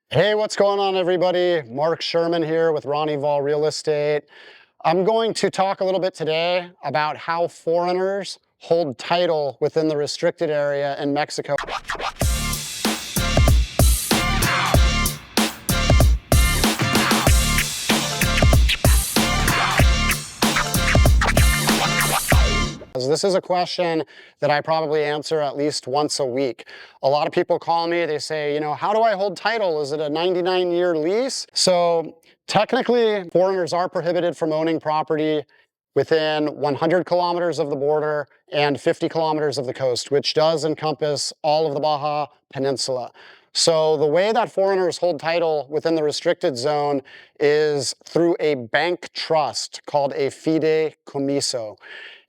Hey, what's going on, everybody? Mark Sherman here with Ronnie Vol Real Estate. I'm going to talk a little bit today about how foreigners hold title within the restricted area in Mexico. This is a question that I probably answer at least once a week. A lot of people call me, they say, how do I hold title? Is it a 99-year lease? So technically, foreigners are prohibited from owning property within 100 kilometers of the border and 50 kilometers of the coast, which does encompass all of the Baja Peninsula. So the way that foreigners hold title within the restricted zone is through a bank trust called a Fideicomiso.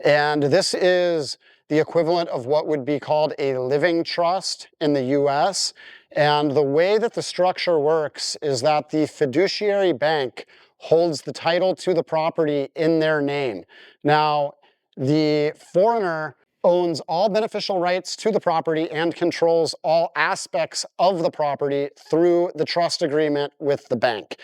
And this is the equivalent of what would be called a living trust in the US. And the way that the structure works is that the fiduciary bank holds the title to the property in their name. Now, the foreigner owns all beneficial rights to the property and controls all aspects of the property through the trust agreement with the bank.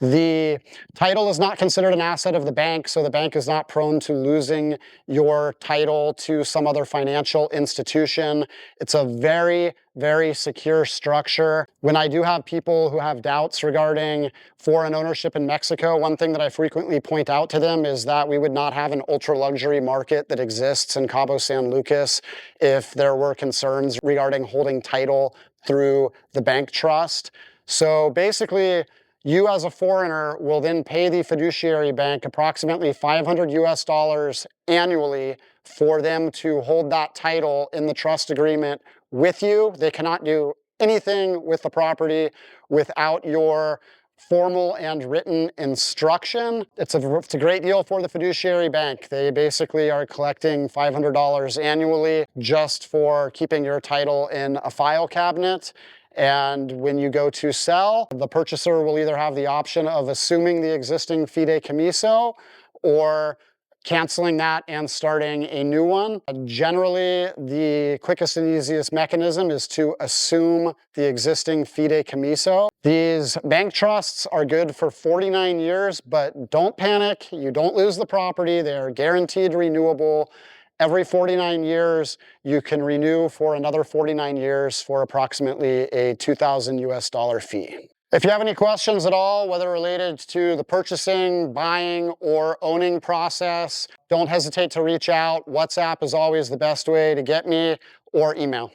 The title is not considered an asset of the bank, so the bank is not prone to losing your title to some other financial institution. It's a very, very secure structure. When I do have people who have doubts regarding foreign ownership in Mexico, one thing that I frequently point out to them is that we would not have an ultra-luxury market that exists in Cabo San Lucas if there were concerns regarding holding title through the bank trust. So basically, you as a foreigner will then pay the fiduciary bank approximately $500 annually for them to hold that title in the trust agreement with you. They cannot do anything with the property without your formal and written instruction. It's a great deal for the fiduciary bank. They basically are collecting $500 annually just for keeping your title in a file cabinet. And when you go to sell, the purchaser will either have the option of assuming the existing fideicomiso or canceling that and starting a new one. Generally, the quickest and easiest mechanism is to assume the existing fideicomiso. These bank trusts are good for 49 years, but don't panic. You don't lose the property. They are guaranteed renewable. Every 49 years, you can renew for another 49 years for approximately a $2,000 fee. If you have any questions at all, whether related to the purchasing, buying, or owning process, don't hesitate to reach out. WhatsApp is always the best way to get me, or email.